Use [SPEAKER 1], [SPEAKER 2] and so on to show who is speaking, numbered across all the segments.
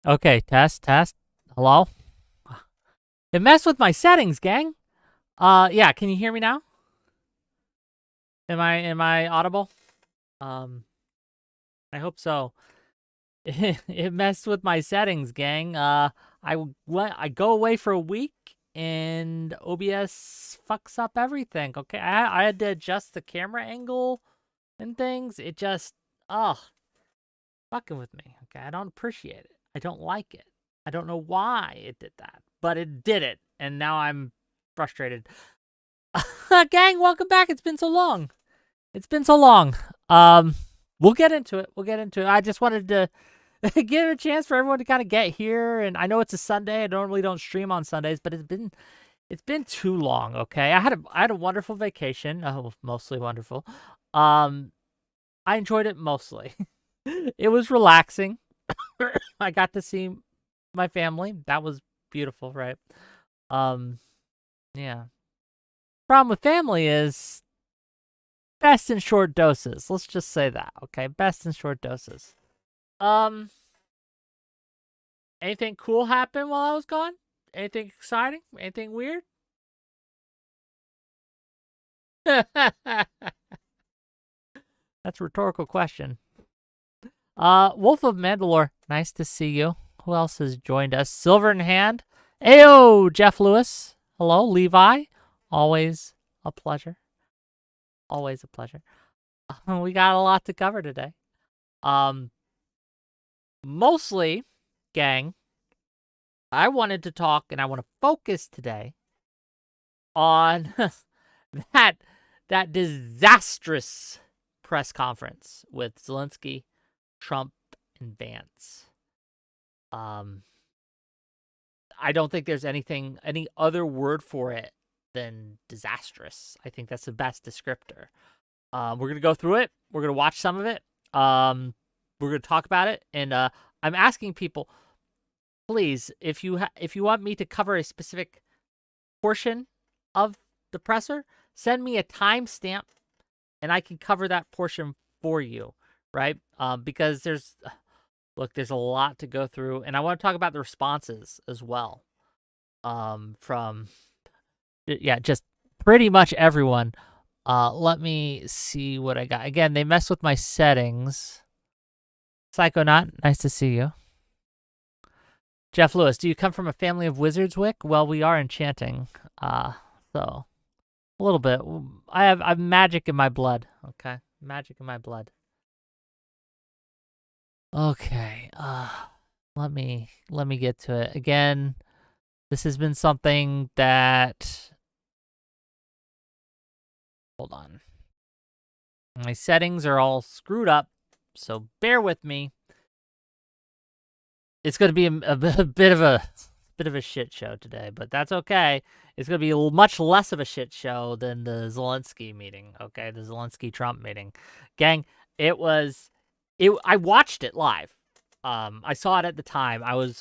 [SPEAKER 1] Okay, test. Hello? It messed with my settings, gang. Yeah, can you hear me now? Am I audible? Um, I hope so. It messed with my settings, gang. I go away for a week and OBS fucks up everything. Okay, I had to adjust the camera angle and things. It just fucking with me. Okay, I don't appreciate it. I don't like it. I don't know why it did that, but it did it, and now I'm frustrated. Gang, welcome back. It's been so long. It's been so long. Um, we'll get into it. I just wanted to give a chance for everyone to kind of get here, and I know it's a Sunday. I normally don't stream on Sundays, but it's been too long. Okay, I had a wonderful vacation. Oh, mostly wonderful. Um, I enjoyed it mostly. It was relaxing. I got to see my family. That was beautiful, right? Um, yeah. Problem with family is best in short doses. Let's just say that, okay? Best in short doses. Um, anything cool happen while I was gone? Anything exciting? Anything weird? That's a rhetorical question. Wolf of Mandalore, nice to see you. Who else has joined us? Silver in Hand. Ayo, Jeff Lewis. Hello, Levi. Always a pleasure. Always a pleasure. We got a lot to cover today. Um, Mostly, gang, I wanted to talk and I want to focus today on that that disastrous press conference with Zelenskyy, Trump, and Vance. Um, I don't think there's any other word for it than disastrous. I think that's the best descriptor. We're gonna go through it. We're gonna watch some of it. We're gonna talk about it, and I'm asking people, please, if you want me to cover a specific portion of the presser, send me a timestamp, and I can cover that portion for you, right? Because there's a lot to go through, and I want to talk about the responses as well. From yeah, just pretty much everyone. Let me see what I got. Again, they messed with my settings. Psychonaut, nice to see you. Jeff Lewis, do you come from a family of wizards, Wick? Well, we are enchanting. So a little bit. I have magic in my blood. Okay, magic in my blood. Okay. Let me get to it again. This has been something that. Hold on. My settings are all screwed up, so bear with me. It's going to be a bit of a shit show today, but that's okay. It's going to be much less of a shit show than the Zelenskyy meeting, okay? The Zelenskyy Trump meeting. Gang, I watched it live. I saw it at the time. I was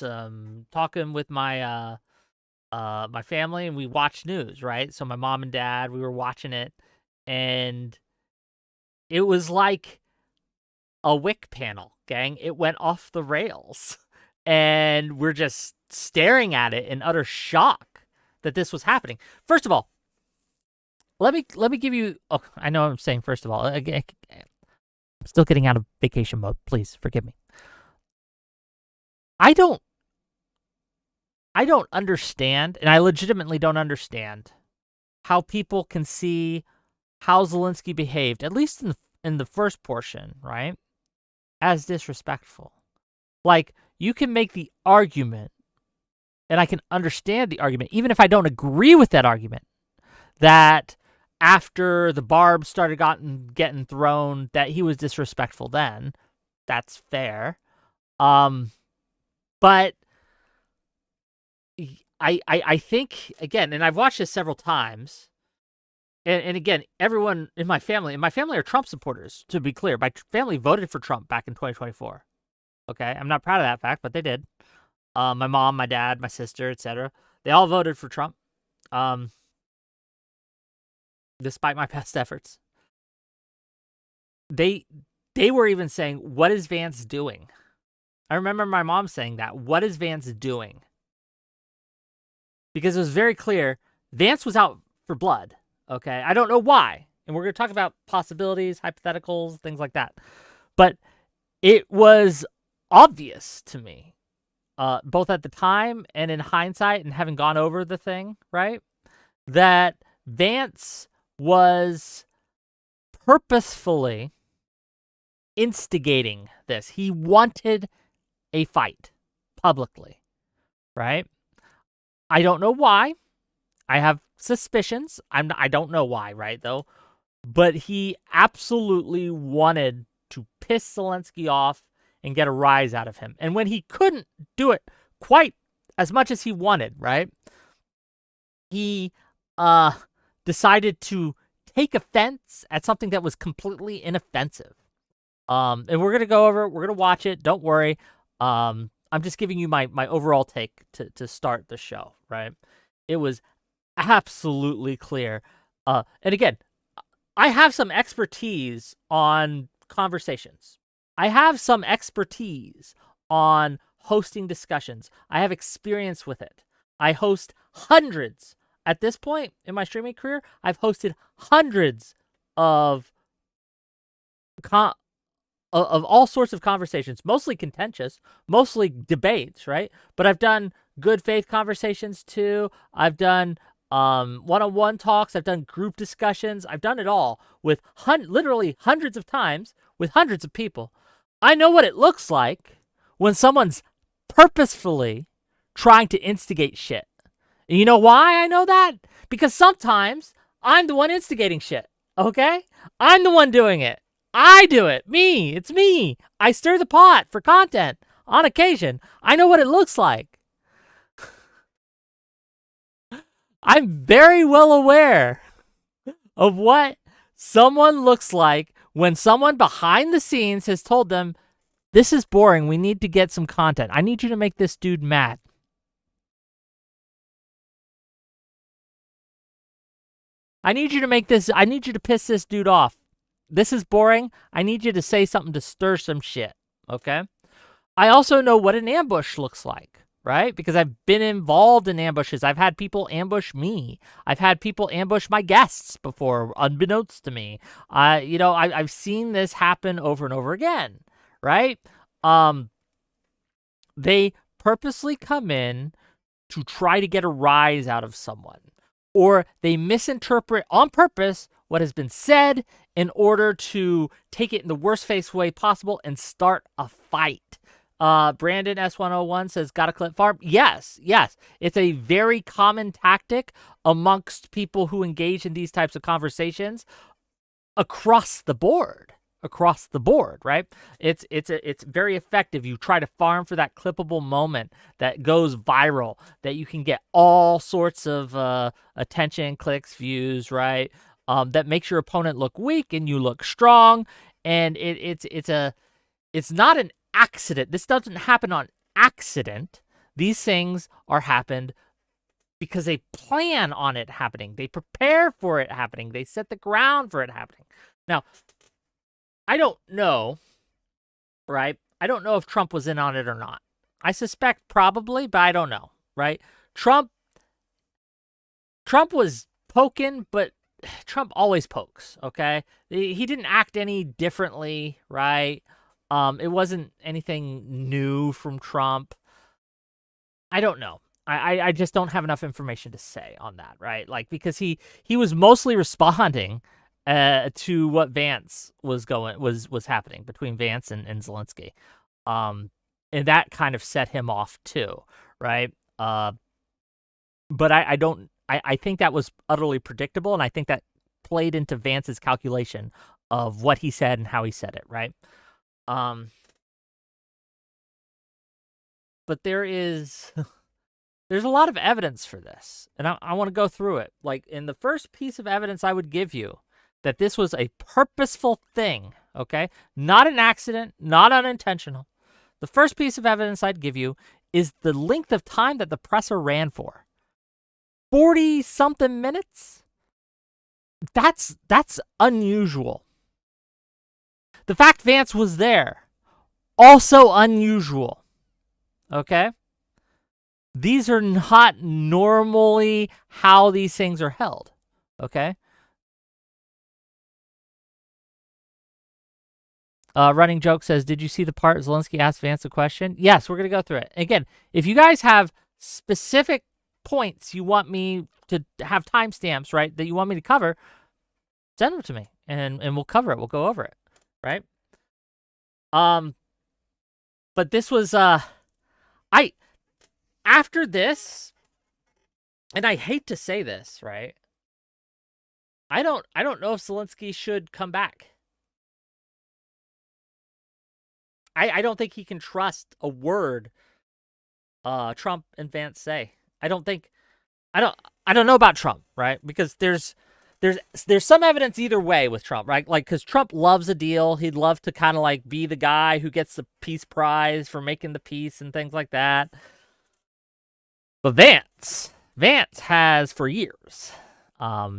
[SPEAKER 1] talking with my my family and we watched news, right? So my mom and dad, we were watching it, and it was like a Wick panel, gang. It went off the rails. And we're just staring at it in utter shock that this was happening. First of all, let me give you. Oh, I know I'm saying first of all. I'm still getting out of vacation mode. Please forgive me. I don't understand, and I legitimately don't understand how people can see how Zelenskyy behaved, at least in the first portion, right, as disrespectful. Like, you can make the argument, and I can understand the argument, even if I don't agree with that argument, that after the barbs started getting thrown, that he was disrespectful then. That's fair. But I think, again, and I've watched this several times, and again, everyone in my family are Trump supporters, to be clear. My family voted for Trump back in 2024. Okay, I'm not proud of that fact, but they did. My mom, my dad, my sister, etc. They all voted for Trump, despite my past efforts. They were even saying, "What is Vance doing?" I remember my mom saying that. What is Vance doing? Because it was very clear Vance was out for blood. Okay, I don't know why. And we're going to talk about possibilities, hypotheticals, things like that. But it was obvious to me, both at the time and in hindsight and having gone over the thing, right, that Vance was purposefully instigating this. He wanted a fight publicly, right? I don't know why. I have suspicions. I don't know why, right, though? But he absolutely wanted to piss Zelenskyy off and get a rise out of him. And when he couldn't do it quite as much as he wanted, right, he decided to take offense at something that was completely inoffensive. And we're going to go over it. We're going to watch it. Don't worry. I'm just giving you my overall take to start the show, right? It was absolutely clear. And again, I have some expertise on conversations. I have some expertise on hosting discussions. I have experience with it. I host hundreds. At this point in my streaming career, I've hosted hundreds of all sorts of conversations, mostly contentious, mostly debates, right? But I've done good faith conversations too. I've done one-on-one talks. I've done group discussions. I've done it all with literally hundreds of times with hundreds of people. I know what it looks like when someone's purposefully trying to instigate shit. And you know why I know that? Because sometimes I'm the one instigating shit, okay? I'm the one doing it. I do it. Me. It's me. I stir the pot for content on occasion. I know what it looks like. I'm very well aware of what someone looks like when someone behind the scenes has told them, this is boring. We need to get some content. I need you to make this dude mad. I need you to piss this dude off. This is boring. I need you to say something to stir some shit, okay? I also know what an ambush looks like, right? Because I've been involved in ambushes. I've had people ambush me. I've had people ambush my guests before, unbeknownst to me. I've seen this happen over and over again, right? They purposely come in to try to get a rise out of someone, or they misinterpret on purpose what has been said in order to take it in the worst face way possible and start a fight. Brandon S101 says, got a clip farm? Yes. It's a very common tactic amongst people who engage in these types of conversations across the board, right? It's very effective. You try to farm for that clippable moment that goes viral, that you can get all sorts of attention, clicks, views, right? That makes your opponent look weak and you look strong. And it's not an accident. This doesn't happen on accident. These things are happened because they plan on it happening. They prepare for it happening. They set the ground for it happening. Now, I don't know, right? I don't know if Trump was in on it or not. I suspect probably, but I don't know, right? Trump was poking, but Trump always pokes, okay? He didn't act any differently, right? It wasn't anything new from Trump. I don't know. I just don't have enough information to say on that, right? Like, because he was mostly responding to what Vance was happening between Vance and Zelenskyy. And that kind of set him off too, right? But I think that was utterly predictable, and I think that played into Vance's calculation of what he said and how he said it, right? But there's a lot of evidence for this, and I want to go through it. Like, in the first piece of evidence I would give you, that this was a purposeful thing, okay? Not an accident, not unintentional. The first piece of evidence I'd give you is the length of time that the presser ran for. 40-something minutes? That's unusual. The fact Vance was there, also unusual. Okay? These are not normally how these things are held. Okay? Running Joke says, did you see the part Zelenskyy asked Vance a question? Yes, we're going to go through it. Again, if you guys have specific points you want me to have timestamps, right, that you want me to cover, send them to me, and we'll cover it. We'll go over it, right? But this was, after this, and I hate to say this, right? I don't know if Zelenskyy should come back. I don't think he can trust a word Trump and Vance say. I don't know about Trump, right? Because there's some evidence either way with Trump, right? Like, because Trump loves a deal. He'd love to kind of like be the guy who gets the peace prize for making the peace and things like that. But Vance has for years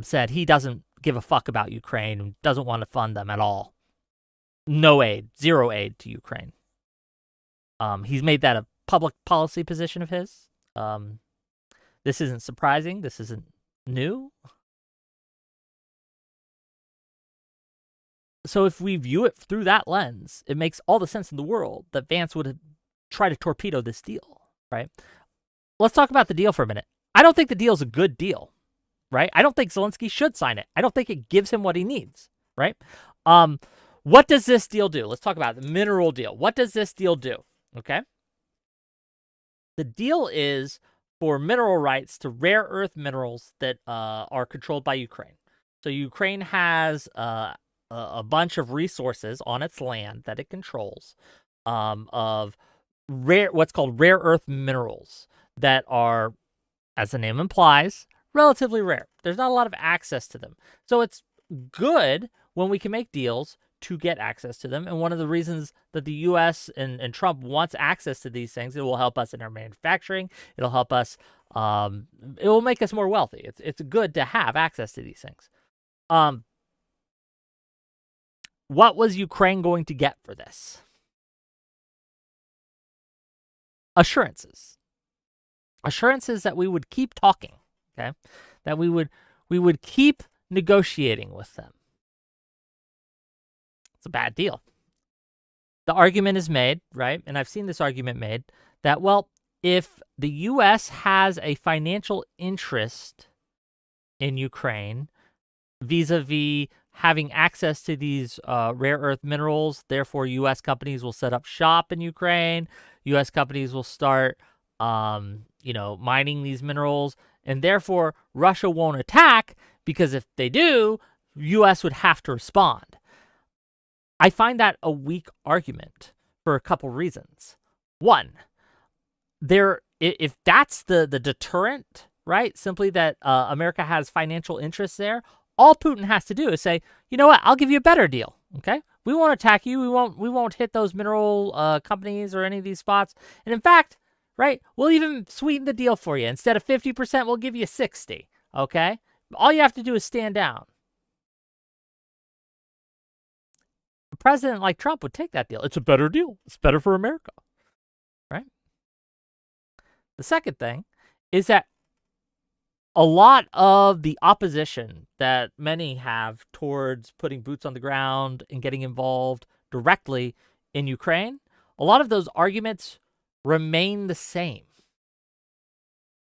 [SPEAKER 1] said he doesn't give a fuck about Ukraine and doesn't want to fund them at all. No aid, zero aid to Ukraine. He's made that a public policy position of his. This isn't surprising. This isn't new. So if we view it through that lens, it makes all the sense in the world that Vance would try to torpedo this deal, right? Let's talk about the deal for a minute. I don't think the deal's a good deal, right? I don't think Zelenskyy should sign it. I don't think it gives him what he needs, right? What does this deal do? Let's talk about the mineral deal. What does this deal do? Okay. The deal is for mineral rights to rare earth minerals that are controlled by Ukraine. So Ukraine has a bunch of resources on its land that it controls of what's called rare earth minerals that are, as the name implies, relatively rare. There's not a lot of access to them. So it's good when we can make deals to get access to them. And one of the reasons that the U.S. and Trump wants access to these things, it will help us in our manufacturing. It'll help us. It will make us more wealthy. It's good to have access to these things. What was Ukraine going to get for this? Assurances that we would keep talking, okay? That we would keep negotiating with them. It's a bad deal. The argument is made, right? And I've seen this argument made that, well, if the U.S. has a financial interest in Ukraine vis-a-vis having access to these rare earth minerals, therefore U.S. companies will set up shop in Ukraine. U.S. companies will start, mining these minerals, and therefore Russia won't attack, because if they do, U.S. would have to respond. I find that a weak argument for a couple reasons. One, if that's the deterrent, right? Simply that America has financial interests there. All Putin has to do is say, you know what? I'll give you a better deal. Okay, we won't attack you. We won't hit those mineral companies or any of these spots. And in fact, right, we'll even sweeten the deal for you. Instead of 50%, we'll give you 60%. Okay, all you have to do is stand down. A president like Trump would take that deal. It's a better deal. It's better for America, right? The second thing is that a lot of the opposition that many have towards putting boots on the ground and getting involved directly in Ukraine, a lot of those arguments remain the same.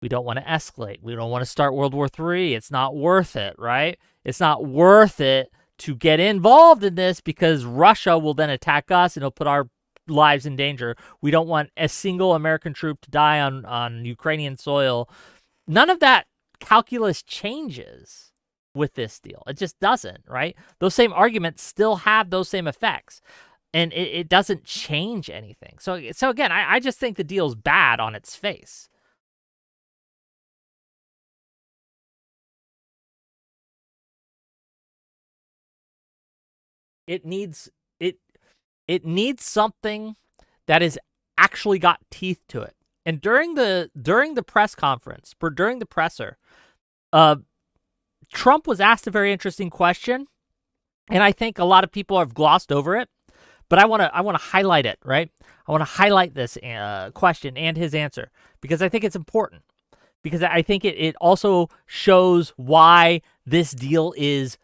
[SPEAKER 1] We don't want to escalate. We don't want to start World War III. It's not worth it, right? It's not worth it to get involved in this because Russia will then attack us and it'll put our lives in danger. We don't want a single American troop to die on Ukrainian soil. None of that calculus changes with this deal. It just doesn't, right? Those same arguments still have those same effects, and it doesn't change anything. So again, I just think the deal's bad on its face. It needs something that has actually got teeth to it. And during the press conference, during the presser, Trump was asked a very interesting question, and I think a lot of people have glossed over it. But I want to highlight it, right? I want to highlight this question and his answer because I think it's important. Because I think it also shows why this deal is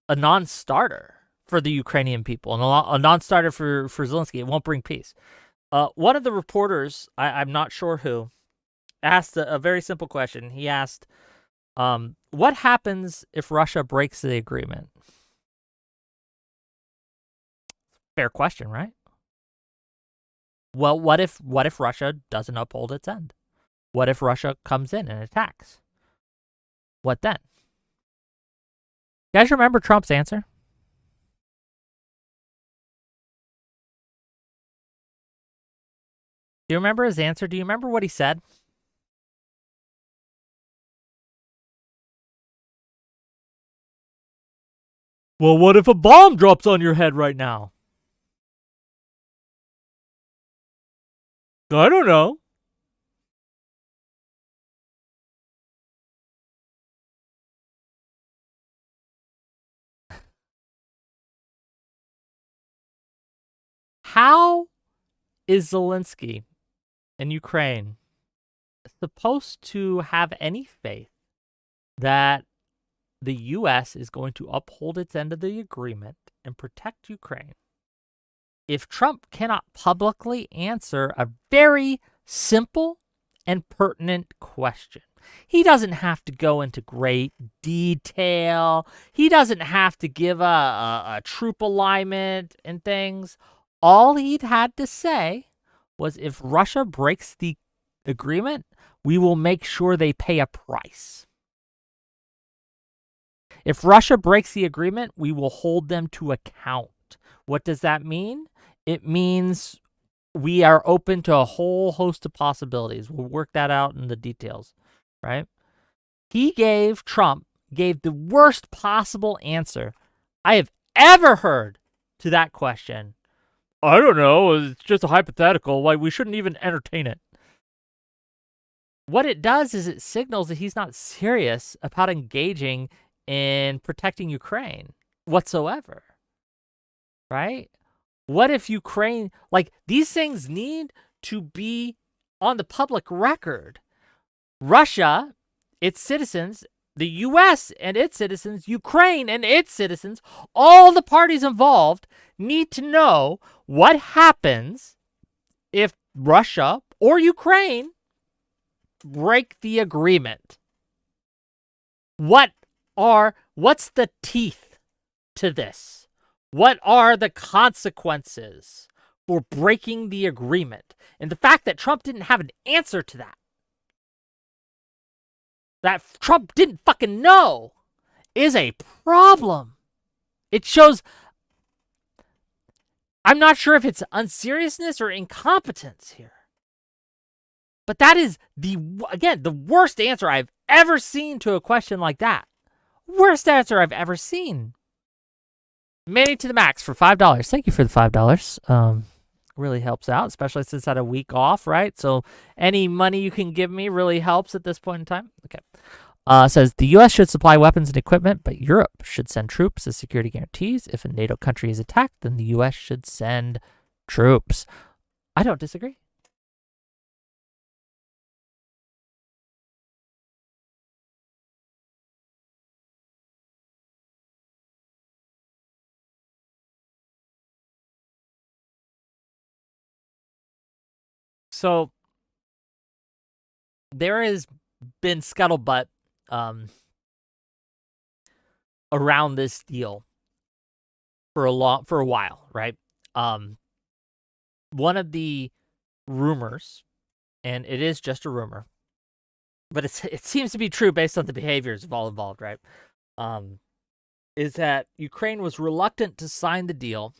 [SPEAKER 1] a non-starter for the Ukrainian people and a non-starter for Zelenskyy. It won't bring peace. One of the reporters, I'm not sure who, asked a very simple question. He asked, what happens if Russia breaks the agreement? Fair question, right? Well, what if Russia doesn't uphold its end? What if Russia comes in and attacks? What then? You guys remember Trump's answer? Do you remember his answer? Do you remember what he said? Well, what if a bomb drops on your head right now? I don't know. How is Zelenskyy and Ukraine supposed to have any faith that the U.S. is going to uphold its end of the agreement and protect Ukraine if Trump cannot publicly answer a very simple and pertinent question? He doesn't have to go into great detail. He doesn't have to give a troop alignment and things. All he'd had to say was, if Russia breaks the agreement, we will make sure they pay a price. If Russia breaks the agreement, we will hold them to account. What does that mean? It means we are open to a whole host of possibilities. We'll work that out in the details, right? Trump gave the worst possible answer I have ever heard to that question. I don't know. It's just a hypothetical. Like, we shouldn't even entertain it. What it does is it signals that he's not serious about engaging in protecting Ukraine whatsoever, right? What if Ukraine, like, these things need to be on the public record. Russia, its citizens, the U.S. and its citizens, Ukraine and its citizens, all the parties involved need to know what happens if Russia or Ukraine break the agreement. What's the teeth to this? What are the consequences for breaking the agreement? And the fact that Trump didn't have an answer to that Trump didn't fucking know, is a problem. It shows, I'm not sure if it's unseriousness or incompetence here. But that is, the worst answer I've ever seen to a question like that. Worst answer I've ever seen. Manny to the Max for $5. Thank you for the $5. Really helps out, especially since I had a week off, right? So any money you can give me really helps at this point in time. Okay. Says the U.S. should supply weapons and equipment, but Europe should send troops as security guarantees. If a NATO country is attacked, then the U.S. should send troops. I don't disagree. So there has been scuttlebutt around this deal for a while, right? One of the rumors, and it is just a rumor, but it seems to be true based on the behaviors of all involved, right? Is that Ukraine was reluctant to sign the deal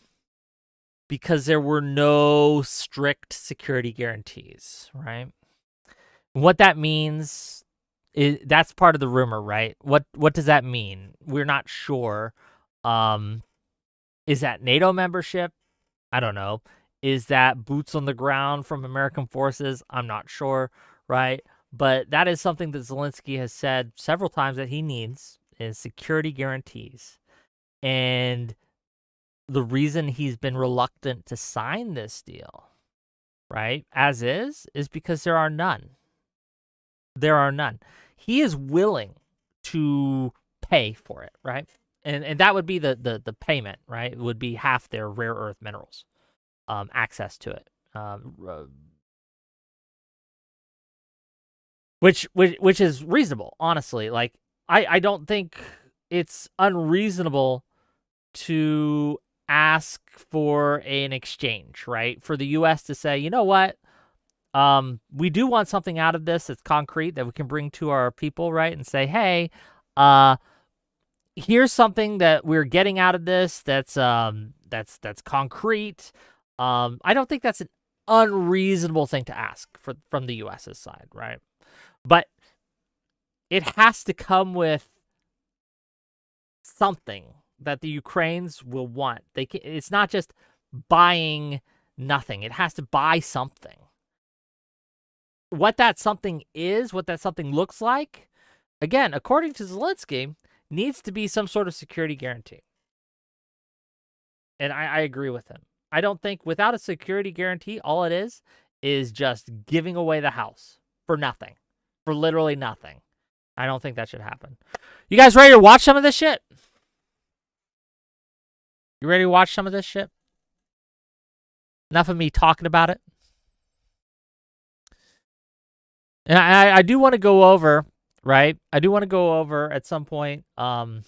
[SPEAKER 1] because there were no strict security guarantees, right? What that means is, that's part of the rumor, right? What does that mean? We're not sure. Is that NATO membership? I don't know. Is that boots on the ground from American forces? I'm not sure, right? But that is something that Zelenskyy has said several times that he needs, is security guarantees. And the reason he's been reluctant to sign this deal, right, as is because there are none. There are none. He is willing to pay for it, right? And that would be the payment, right? It would be half their rare earth minerals, access to it, which is reasonable, honestly. Like I don't think it's unreasonable to ask for an exchange, right? For the U.S. to say, you know what, we do want something out of this that's concrete that we can bring to our people, right? And say, hey, here's something that we're getting out of this that's concrete. I don't think that's an unreasonable thing to ask from the U.S.'s side, right? But it has to come with something that the Ukrainians will want. It's not just buying nothing. It has to buy something. What that something is, what that something looks like, again, according to Zelenskyy, needs to be some sort of security guarantee. And I agree with him. I don't think without a security guarantee, all it is just giving away the house for nothing, for literally nothing. I don't think that should happen. You guys ready to watch some of this shit? You ready to watch some of this shit? Enough of me talking about it. And I do want to go over, right? I do want to go over at some point the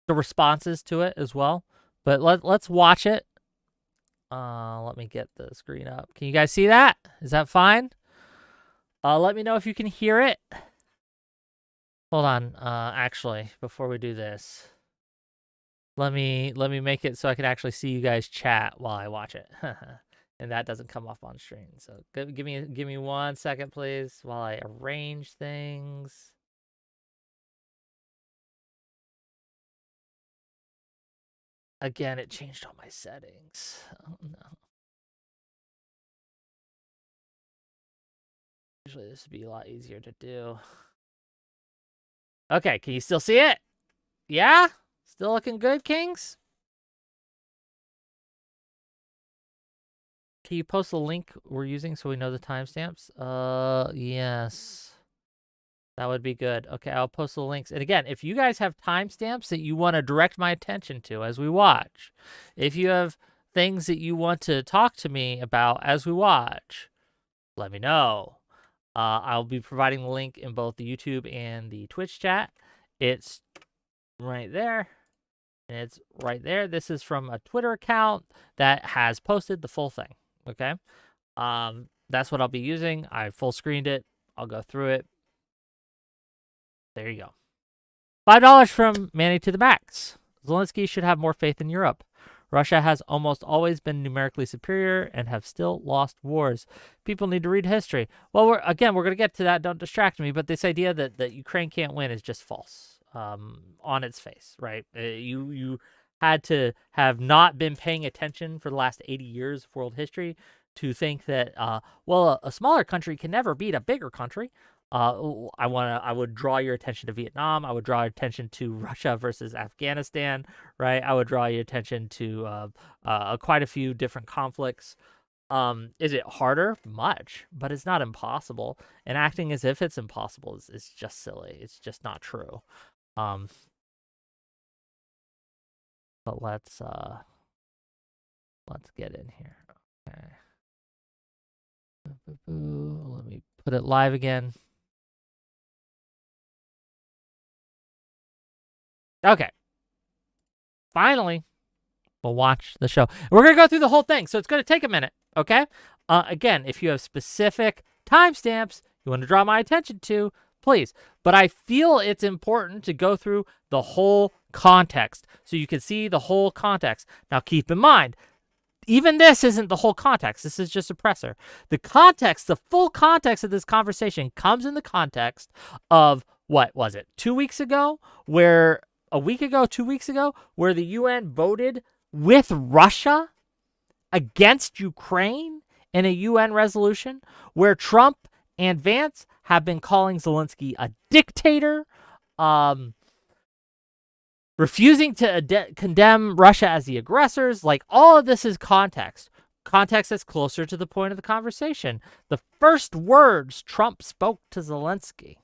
[SPEAKER 1] responses to it as well. But let's watch it. Let me get the screen up. Can you guys see that? Is that fine? Let me know if you can hear it. Hold on. Actually, before we do this, let me make it so I can actually see you guys chat while I watch it. And that doesn't come up on screen. So give me 1 second, please, while I arrange things. Again, it changed all my settings. Oh no. Usually this would be a lot easier to do. Okay, can you still see it? Yeah? Still looking good, Kings? Can you post the link we're using so we know the timestamps? Yes. That would be good. Okay, I'll post the links. And again, if you guys have timestamps that you want to direct my attention to as we watch, if you have things that you want to talk to me about as we watch, let me know. I'll be providing the link in both the YouTube and the Twitch chat. It's right there. And it's right there. This is from a Twitter account that has posted the full thing. Okay. That's what I'll be using. I full screened it. I'll go through it. There you go. $5 from Manny to the Max. Zelenskyy should have more faith in Europe. Russia has almost always been numerically superior and have still lost wars. People need to read history. Well, we're going to get to that. Don't distract me. But this idea that Ukraine can't win is just false on its face, right? You had to have not been paying attention for the last 80 years of world history to think that, a smaller country can never beat a bigger country. I would draw your attention to Vietnam. I would draw your attention to Russia versus Afghanistan, right? I would draw your attention to quite a few different conflicts. Is it harder? Much, but it's not impossible. And acting as if it's impossible is just silly. It's just not true. But let's get in here. Okay. Let me put it live again. Okay. Finally, we'll watch the show. We're going to go through the whole thing, so it's going to take a minute, okay? Again, if you have specific timestamps you want to draw my attention to, please. But I feel it's important to go through the whole context so you can see the whole context. Now, keep in mind, even this isn't the whole context. This is just a presser. The context, the full context of this conversation comes in the context of, what was it, 2 weeks ago, where... a week ago, 2 weeks ago, where the UN voted with Russia against Ukraine in a UN resolution, where Trump and Vance have been calling Zelenskyy a dictator, refusing to condemn Russia as the aggressors. Like, all of this is context. Context that's closer to the point of the conversation. The first words Trump spoke to Zelenskyy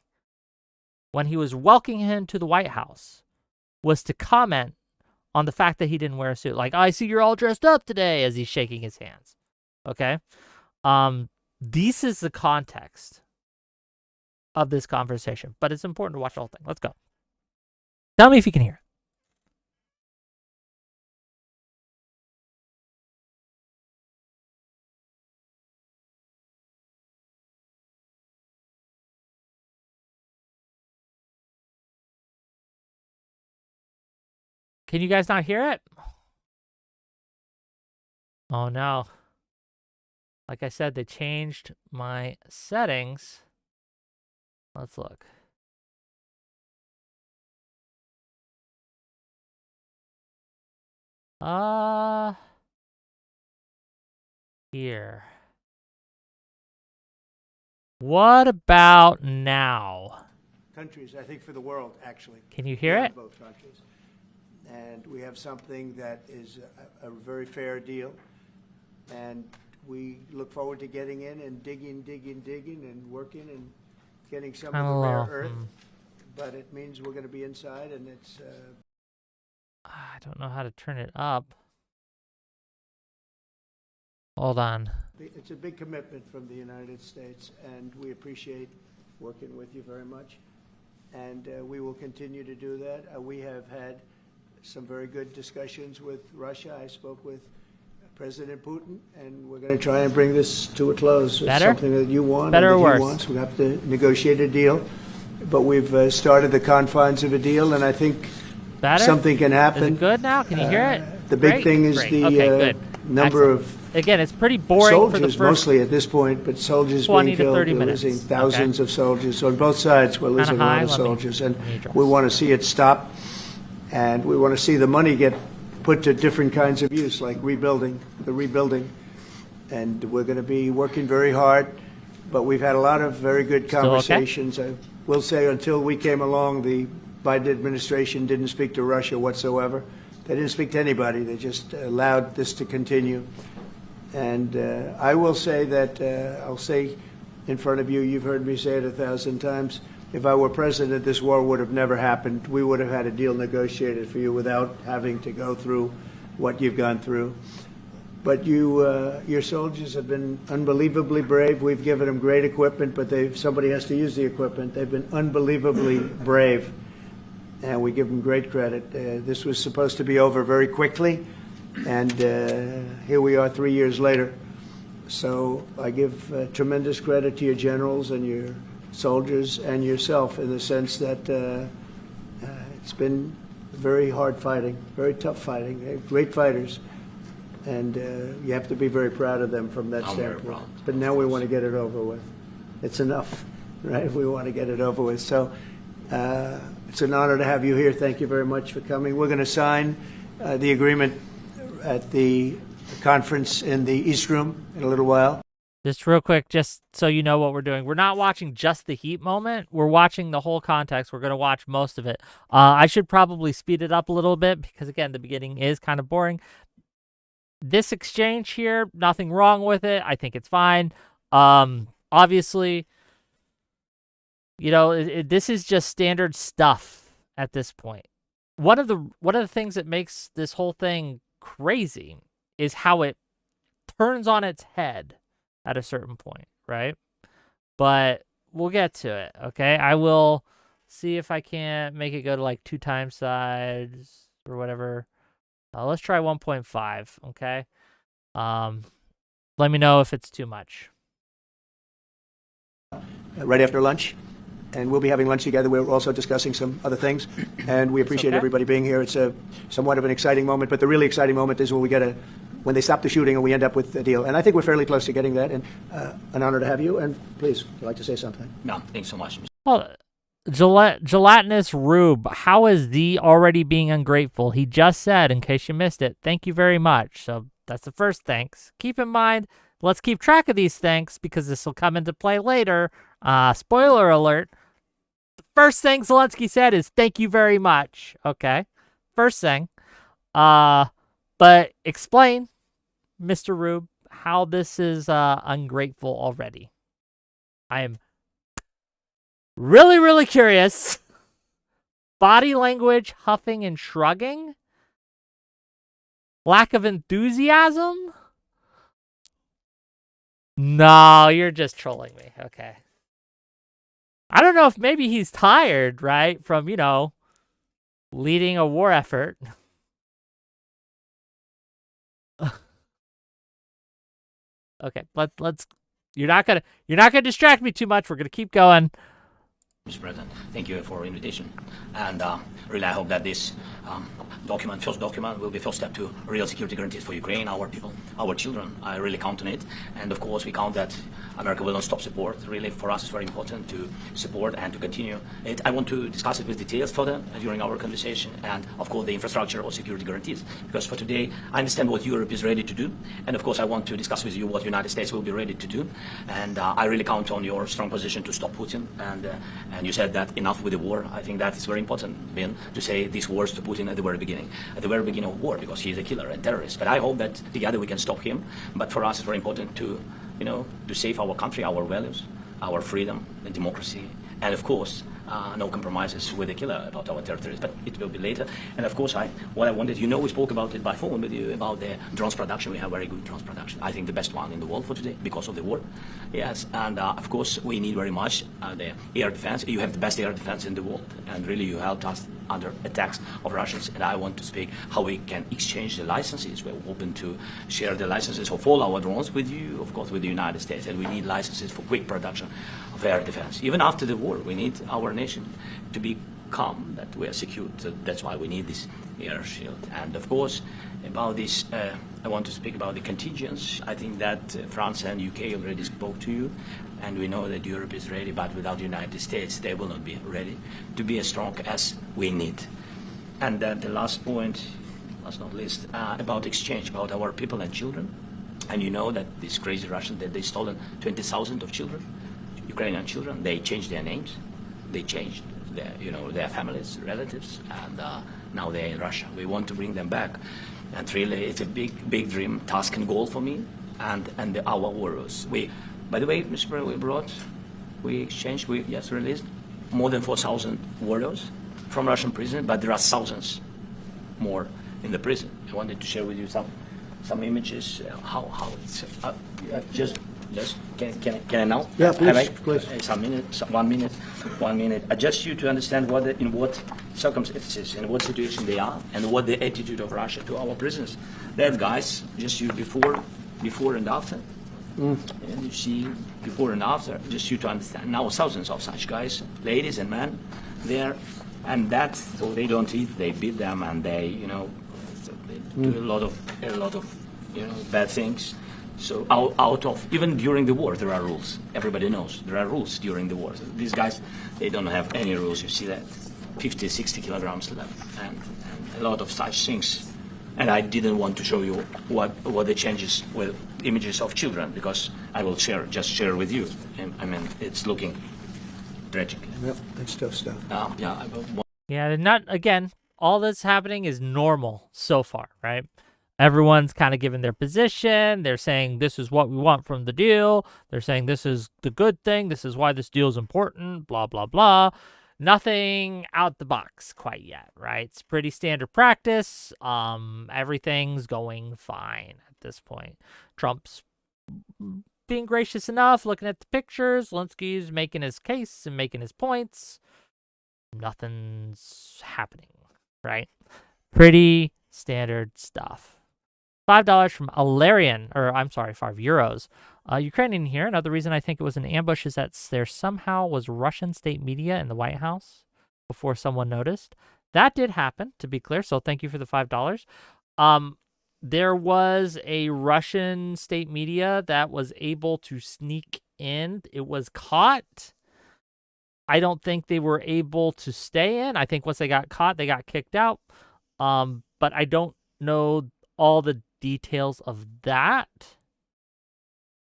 [SPEAKER 1] when he was welcoming him to the White House was to comment on the fact that he didn't wear a suit. Like, I see you're all dressed up today, as he's shaking his hands. Okay? This is the context of this conversation, but it's important to watch the whole thing. Let's go. Tell me if you can hear it. Can you guys not hear it? Oh no. Like I said, they changed my settings. Let's look. Here. What about now?
[SPEAKER 2] Countries, I think, for the world, actually.
[SPEAKER 1] Can you hear it?
[SPEAKER 2] Both countries. And we have something that is a very fair deal. And we look forward to getting in and digging and working and getting some of the rare earth. But it means we're going to be inside, and it's...
[SPEAKER 1] I don't know how to turn it up. Hold on.
[SPEAKER 2] It's a big commitment from the United States, and we appreciate working with you very much. And we will continue to do that. We have had some very good discussions with Russia. I spoke with President Putin, and we're going to try and bring this to a close. It's something that you want,
[SPEAKER 1] Better
[SPEAKER 2] and
[SPEAKER 1] or
[SPEAKER 2] that he
[SPEAKER 1] worse?
[SPEAKER 2] wants. We have to negotiate a deal, but we've started the confines of a deal, and I think something can happen.
[SPEAKER 1] Is it good now? Can you hear it?
[SPEAKER 2] The big thing is the number of
[SPEAKER 1] again, it's pretty boring
[SPEAKER 2] soldiers
[SPEAKER 1] for the first
[SPEAKER 2] mostly at this point, but soldiers
[SPEAKER 1] 20
[SPEAKER 2] being
[SPEAKER 1] to
[SPEAKER 2] killed.
[SPEAKER 1] 30
[SPEAKER 2] We're
[SPEAKER 1] minutes.
[SPEAKER 2] losing thousands of soldiers on both sides. We're losing a lot of soldiers, and we want to see it stop. And we want to see the money get put to different kinds of use, like rebuilding. And we're going to be working very hard. But we've had a lot of very good conversations. I will say, until we came along, the Biden administration didn't speak to Russia whatsoever. They didn't speak to anybody. They just allowed this to continue. And I will say that, I'll say in front of you, you've heard me say it 1,000 times, if I were president, this war would have never happened. We would have had a deal negotiated for you without having to go through what you've gone through. But your soldiers have been unbelievably brave. We've given them great equipment, but somebody has to use the equipment. They've been unbelievably brave, and we give them great credit. This was supposed to be over very quickly, and here we are 3 years later. So I give tremendous credit to your generals and your soldiers and yourself, in the sense that it's been very hard fighting, very tough fighting. They're great fighters, and you have to be very proud of them from that standpoint. But now we want to get it over with. It's enough, right? We want to get it over with. So it's an honor to have you here. Thank you very much for coming. We're going to sign the agreement at the conference in the East Room in a little while.
[SPEAKER 1] Just real quick, just so you know what we're doing. We're not watching just the heat moment. We're watching the whole context. We're going to watch most of it. I should probably speed it up a little bit because, again, the beginning is kind of boring. This exchange here, nothing wrong with it. I think it's fine. Obviously, you know, this is just standard stuff at this point. One of the things that makes this whole thing crazy is how it turns on its head at a certain point, right? But we'll get to it, okay? I will see if I can't make it go to like 2 time sides or whatever. Let's try 1.5, okay? Let me know if it's too much.
[SPEAKER 2] Right after lunch, and we'll be having lunch together. We're also discussing some other things, and we appreciate everybody being here. It's somewhat of an exciting moment, but the really exciting moment is when they stop the shooting and we end up with a deal. And I think we're fairly close to getting that, and an honor to have you. And please, if you'd like to say something.
[SPEAKER 3] No, thanks so much.
[SPEAKER 1] Well, Gelatinous Rube, how is thee already being ungrateful? He just said, in case you missed it, thank you very much. So that's the first thanks. Keep in mind, let's keep track of these thanks because this will come into play later. Spoiler alert. The first thing Zelenskyy said is thank you very much. Okay. first thing. But explain, Mr. Rube, how this is ungrateful already. I am really, really curious. Body language, huffing and shrugging? Lack of enthusiasm? No, you're just trolling me. Okay. I don't know if maybe he's tired, right? From, leading a war effort. Okay, let's you're not gonna distract me too much. We're gonna keep going.
[SPEAKER 3] Mr. President, thank you for the invitation. And really, I hope that this first document, will be first step to real security guarantees for Ukraine, our people, our children. I really count on it. And of course, we count that America will not stop support. Really, for us, it's very important to support and to continue it. I want to discuss it with details further during our conversation. And of course, the infrastructure or security guarantees. Because for today, I understand what Europe is ready to do. And of course, I want to discuss with you what the United States will be ready to do. And I really count on your strong position to stop Putin. And you said that enough with the war. I think that is very important, Ben, to say these words to Putin at the very beginning of war, because he is a killer and terrorist. But I hope that together we can stop him. But for us, it's very important to, to save our country, our values, our freedom and democracy, and of course, no compromises with the killer about our territories, but it will be later. And of course, what I wanted, we spoke about it by phone with you about the drones production. We have very good drones production. I think the best one in the world for today because of the war. Yes, and of course, we need very much the air defense. You have the best air defense in the world, and really you helped us under attacks of Russians. And I want to speak how we can exchange the licenses. We're open to share the licenses of all our drones with you, of course, with the United States. And we need licenses for quick production of air defense. Even after the war, we need our nation to be calm, that we are secure. So that's why we need this air shield. And of course, about this, I want to speak about the contingents. I think that France and UK already spoke to you, and we know that Europe is ready, but without the United States, they will not be ready to be as strong as we need. And the last point, last not least, about exchange, about our people and children. And you know that these crazy Russians, that they stolen 20,000 of children, Ukrainian children. They changed their names. They changed their families, relatives, and now they're in Russia. We want to bring them back, and really, it's a big dream, task, and goal for me, and our warriors. By the way, Mr. President, we released more than 4,000 warriors from Russian prison, but there are thousands more in the prison. I wanted to share with you some images. How it's just can I now?
[SPEAKER 2] Yeah, please.
[SPEAKER 3] Some minute, 1 minute, 1 minute. Just you to understand in what circumstances, in what situation they are, and what the attitude of Russia to our prisoners. That guys, just you before and after. And you see before and after, just you to understand. Now thousands of such guys, ladies and men, there, and that's so they don't eat. They beat them, and they do a lot of bad things. So out of, even during the war, there are rules. Everybody knows there are rules during the war. So these guys, they don't have any rules. You see that 50, 60 kilograms left, and a lot of such things. And I didn't want to show you what the changes with images of children, because I will share with you. And, I mean, it's looking tragic.
[SPEAKER 2] Yep, that's tough stuff.
[SPEAKER 1] Yeah, not again. All that's happening is normal so far, right? Everyone's kind of given their position. They're saying this is what we want from the deal. They're saying this is the good thing. This is why this deal is important, blah, blah, blah. Nothing out the box quite yet, right? It's pretty standard practice. Everything's going fine at this point. Trump's being gracious enough, looking at the pictures. Zelensky's making his case and making his points. Nothing's happening, right? Pretty standard stuff. $5 from Alarian, or I'm sorry, €5. Ukrainian here. Another reason I think it was an ambush is that there somehow was Russian state media in the White House before someone noticed. That did happen, to be clear, so thank you for the $5. There was a Russian state media that was able to sneak in. It was caught. I don't think they were able to stay in. I think once they got caught, they got kicked out. But I don't know all the details of that,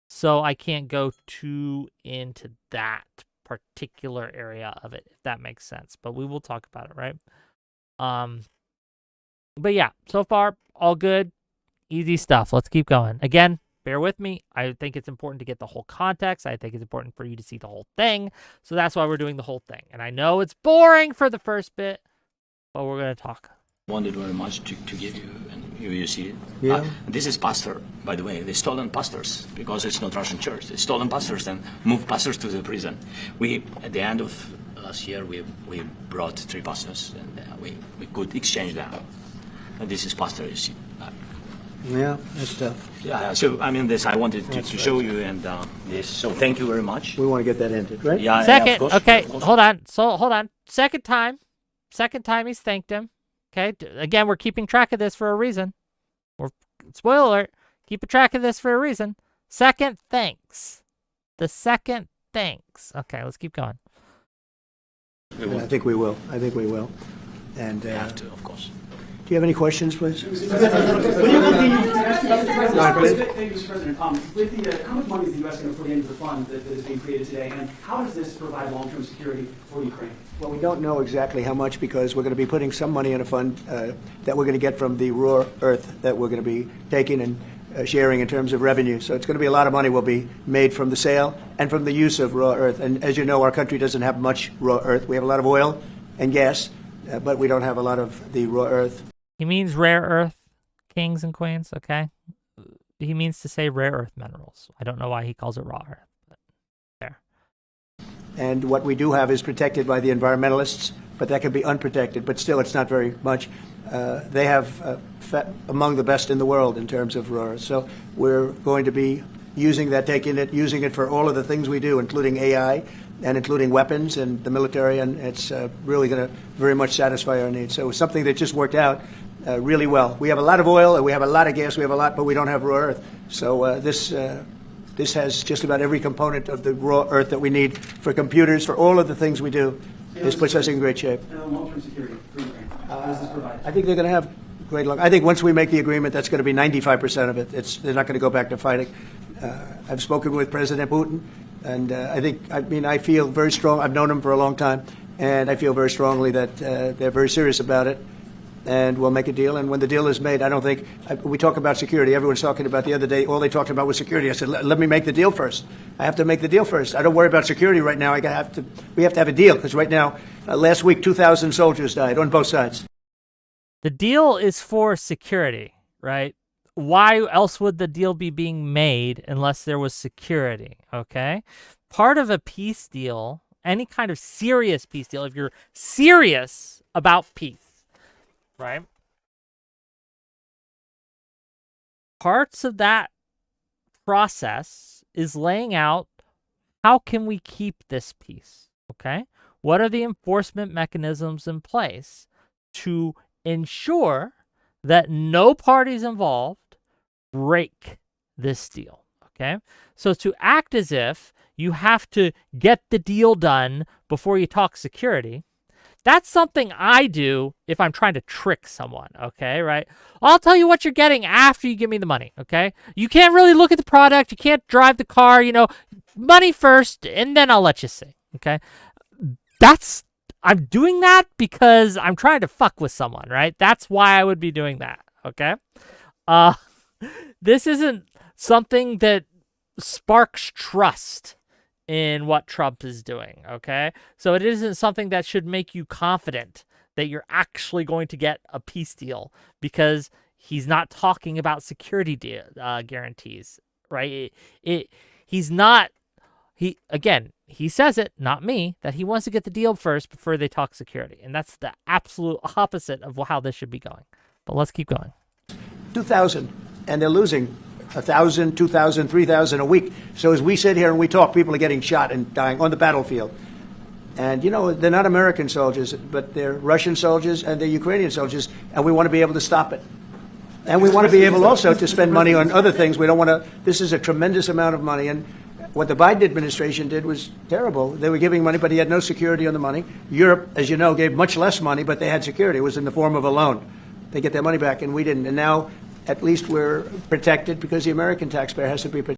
[SPEAKER 1] so I can't go too into that particular area of it, if that makes sense, but we will talk about it, right? But yeah, so far, all good. Easy stuff. Let's keep going. Again, bear with me. I think it's important to get the whole context. I think it's important for you to see the whole thing. So that's why we're doing the whole thing. And I know it's boring for the first bit, but we're going to talk.
[SPEAKER 3] Wanted very much to give you, and you see it.
[SPEAKER 2] Yeah.
[SPEAKER 3] This is pastor, by the way. They stolen pastors because it's not Russian church. They stolen pastors and moved pastors to the prison. We, at the end of last year, we brought 3 pastors, and we could exchange them. And this is pastor, you see.
[SPEAKER 2] Yeah, that's tough.
[SPEAKER 3] Yeah, so I mean, this I wanted to show you, and this. So thank you very much.
[SPEAKER 2] We want to get that ended, right?
[SPEAKER 3] Yeah.
[SPEAKER 1] Second,
[SPEAKER 3] yeah, of course,
[SPEAKER 1] okay,
[SPEAKER 3] of course.
[SPEAKER 1] hold on. So hold on. Second time he's thanked him. Okay, again, we're keeping track of this for a reason. Spoiler alert, keep a track of this for a reason. Second thanks. The second thanks. Okay, let's keep going.
[SPEAKER 2] I think we will. I think we will. And
[SPEAKER 3] We have to, of course.
[SPEAKER 2] do you have any questions, please?
[SPEAKER 4] Thank you, Mr. President. How much money is the U.S. going to put into the fund that is being created today, and how does this provide long-term security for Ukraine?
[SPEAKER 2] Well, we don't know exactly how much because we're going to be putting some money in a fund that we're going to get from the raw earth that we're going to be taking and sharing in terms of revenue. So it's going to be a lot of money will be made from the sale and from the use of raw earth. And as you know, our country doesn't have much raw earth. We have a lot of oil and gas, but we don't have a lot of the raw earth.
[SPEAKER 1] He means rare earth, kings and queens, okay? He means to say rare earth minerals. I don't know why he calls it raw earth, but there.
[SPEAKER 2] And what we do have is protected by the environmentalists, but that can be unprotected. But still, it's not very much. They have among the best in the world in terms of raw earth. So we're going to be using that, using it for all of the things we do, including AI and including weapons and the military, and it's really going to very much satisfy our needs. So it's something that just worked out really well. We have a lot of oil, and we have a lot of gas, we have a lot, but we don't have raw earth. So this has just about every component of the raw earth that we need for computers, for all of the things we do. This puts us in great shape.
[SPEAKER 4] And long-term security for Ukraine. How does this provide?
[SPEAKER 2] I think they're going to have great luck. I think once we make the agreement, that's going to be 95% of it. They're not going to go back to fighting. I've spoken with President Putin, and I feel very strong. I've known him for a long time, and I feel very strongly that they're very serious about it, and we'll make a deal. And when the deal is made, I don't think we talk about security. Everyone's talking about the other day. All they talked about was security. I said, let me make the deal first. I have to make the deal first. I don't worry about security right now. We have to have a deal because right now, last week, 2,000 soldiers died on both sides.
[SPEAKER 1] The deal is for security, right? Why else would the deal be being made unless there was security, okay? Part of a peace deal, any kind of serious peace deal, if you're serious about peace, right? Parts of that process is laying out how can we keep this peace, okay? What are the enforcement mechanisms in place to ensure that no parties involved break this deal, okay? So to act as if you have to get the deal done before you talk security, that's something I do if I'm trying to trick someone, okay, right? I'll tell you what you're getting after you give me the money, okay? You can't really look at the product. You can't drive the car, money first, and then I'll let you see, okay? I'm doing that because I'm trying to fuck with someone, right? That's why I would be doing that, okay? This isn't something that sparks trust in what Trump is doing, okay? So it isn't something that should make you confident that you're actually going to get a peace deal because he's not talking about security guarantees, right? He says it, not me, that he wants to get the deal first before they talk security. And that's the absolute opposite of how this should be going. But let's keep going.
[SPEAKER 2] 2,000, and they're losing 1,000, 2,000, 3,000 a week. So as we sit here and we talk, people are getting shot and dying on the battlefield. And, they're not American soldiers, but they're Russian soldiers and they're Ukrainian soldiers, and we want to be able to stop it. And we want to be able also to spend money on other things. We don't want to, this is a tremendous amount of money, and what the Biden administration did was terrible. They were giving money, but he had no security on the money. Europe, as you know, gave much less money, but they had security. It was in the form of a loan. They get their money back, and we didn't. And now, at least we're protected because the American taxpayer has to be protected.